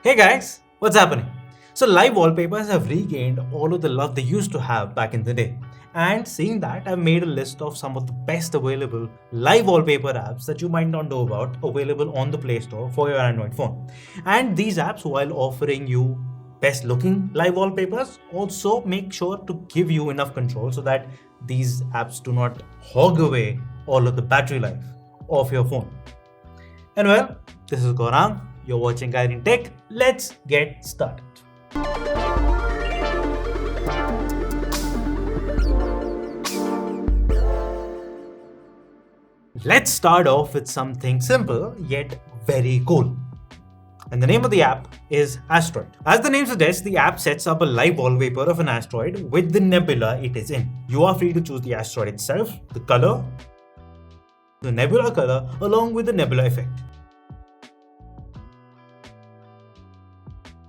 Hey guys, what's happening? So, live wallpapers have regained all of the love they used to have back in the day. And seeing that, I've made a list of some of the best available live wallpaper apps that you might not know about available on the Play Store for your Android phone. And these apps, while offering you best looking live wallpapers, also make sure to give you enough control so that these apps do not hog away all of the battery life of your phone. And well, this is Gaurang. You're watching Guide in Tech. Let's get started. Let's start off with something simple yet very cool. And the name of the app is Asteroid. As the name suggests, the app sets up a live wallpaper of an asteroid with the nebula it is in. You are free to choose the asteroid itself, the color, the nebula color, along with the nebula effect.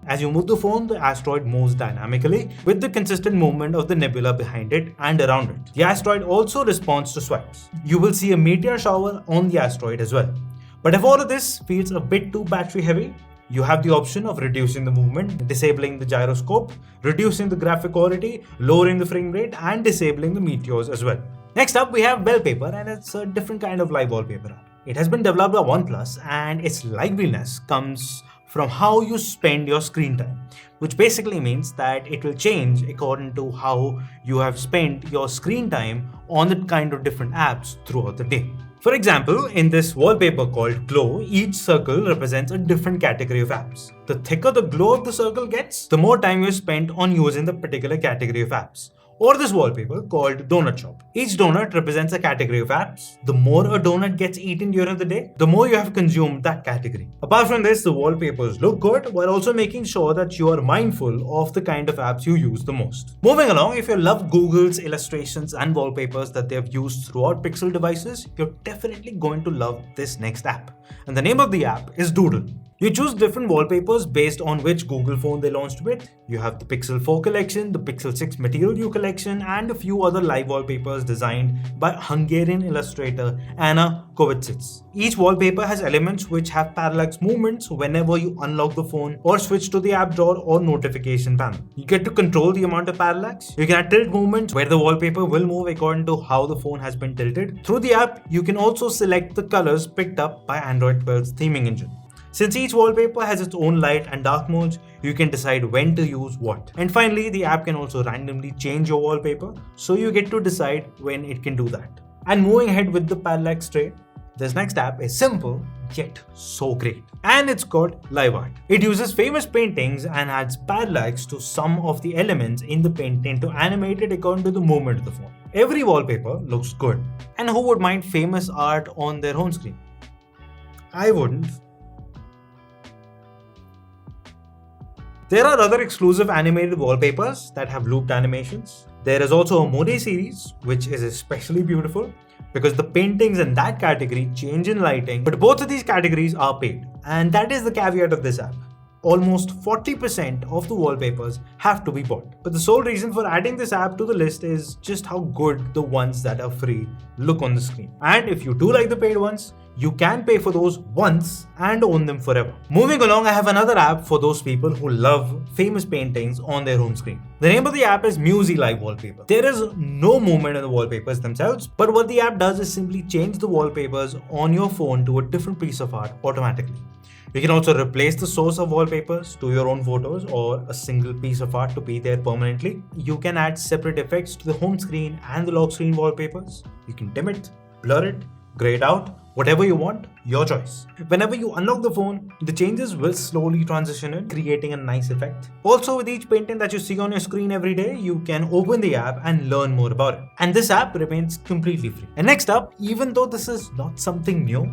As you move the phone, the asteroid moves dynamically with the consistent movement of the nebula behind it and around it. The asteroid also responds to swipes. You will see a meteor shower on the asteroid as well. But if all of this feels a bit too battery heavy, you have the option of reducing the movement, disabling the gyroscope, reducing the graphic quality, lowering the frame rate, and disabling the meteors as well. Next up, we have Wallpaper, and it's a different kind of live wallpaper app. It has been developed by OnePlus, and its liveliness comes from how you spend your screen time, which basically means that it will change according to how you have spent your screen time on the kind of different apps throughout the day. For example, in this wallpaper called Glow, each circle represents a different category of apps. The thicker the glow of the circle gets, the more time you spent on using the particular category of apps. Or this wallpaper called Donut Shop. Each donut represents a category of apps. The more a donut gets eaten during the day, the more you have consumed that category. Apart from this, the wallpapers look good while also making sure that you are mindful of the kind of apps you use the most. Moving along, if you love Google's illustrations and wallpapers that they have used throughout Pixel devices, you're definitely going to love this next app. And the name of the app is Doodle. You choose different wallpapers based on which Google phone they launched with. You have the Pixel 4 collection, the Pixel 6 Material You collection, and a few other live wallpapers designed by Hungarian illustrator Anna Kovacic. Each wallpaper has elements which have parallax movements whenever you unlock the phone or switch to the app drawer or notification panel. You get to control the amount of parallax. You can add tilt movements where the wallpaper will move according to how the phone has been tilted. Through the app, you can also select the colors picked up by Android 12's theming engine. Since each wallpaper has its own light and dark modes, you can decide when to use what. And finally, the app can also randomly change your wallpaper, so you get to decide when it can do that. And moving ahead with the parallax tray, this next app is simple yet so great. And it's called Live Art. It uses famous paintings and adds parallax to some of the elements in the painting to animate it according to the movement of the phone. Every wallpaper looks good. And who would mind famous art on their home screen? I wouldn't. There are other exclusive animated wallpapers that have looped animations. There is also a Monet series, which is especially beautiful because the paintings in that category change in lighting, but both of these categories are paid. And that is the caveat of this app. Almost 40% of the wallpapers have to be bought. But the sole reason for adding this app to the list is just how good the ones that are free look on the screen. And if you do like the paid ones, you can pay for those once and own them forever. Moving along, I have another app for those people who love famous paintings on their home screen. The name of the app is MIUI Live Wallpaper. There is no movement in the wallpapers themselves, but what the app does is simply change the wallpapers on your phone to a different piece of art automatically. You can also replace the source of wallpapers to your own photos or a single piece of art to be there permanently. You can add separate effects to the home screen and the lock screen wallpapers. You can dim it, blur it, gray it out, whatever you want, your choice. Whenever you unlock the phone, the changes will slowly transition in, creating a nice effect. Also, with each painting that you see on your screen every day, you can open the app and learn more about it. And this app remains completely free. And next up, even though this is not something new,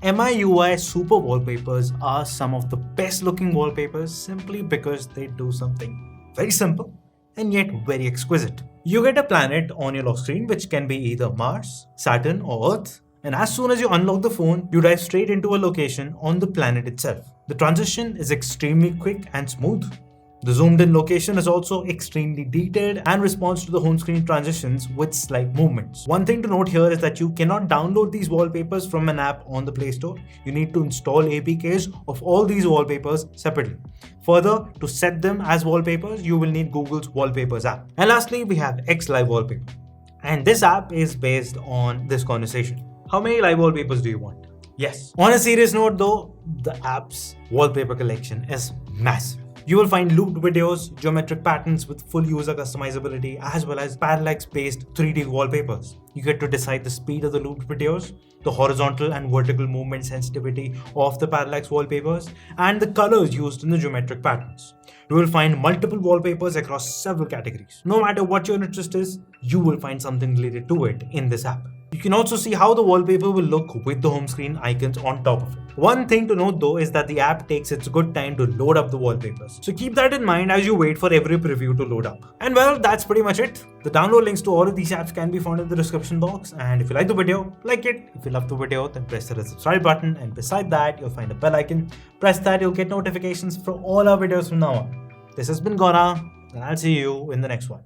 MIUI Super Wallpapers are some of the best looking wallpapers simply because they do something very simple and yet very exquisite. You get a planet on your lock screen, which can be either Mars, Saturn, or Earth. And as soon as you unlock the phone, you dive straight into a location on the planet itself. The transition is extremely quick and smooth. The zoomed in location is also extremely detailed and responds to the home screen transitions with slight movements. One thing to note here is that you cannot download these wallpapers from an app on the Play Store. You need to install APKs of all these wallpapers separately. Further, to set them as wallpapers, you will need Google's Wallpapers app. And lastly, we have X Live Wallpaper. And this app is based on this conversation. How many live wallpapers do you want? Yes. On a serious note though, the app's wallpaper collection is massive. You will find looped videos, geometric patterns with full user customizability, as well as parallax-based 3D wallpapers. You get to decide the speed of the looped videos, the horizontal and vertical movement sensitivity of the parallax wallpapers, and the colors used in the geometric patterns. You will find multiple wallpapers across several categories. No matter what your interest is, you will find something related to it in this app. You can also see how the wallpaper will look with the home screen icons on top of it. One thing to note though is that the app takes its good time to load up the wallpapers. So keep that in mind as you wait for every preview to load up. And well, that's pretty much it. The download links to all of these apps can be found in the description box. And if you like the video, like it. If you love the video, then press the subscribe button. And beside that, you'll find a bell icon. Press that, you'll get notifications from all our videos from now on. This has been Gora, and I'll see you in the next one.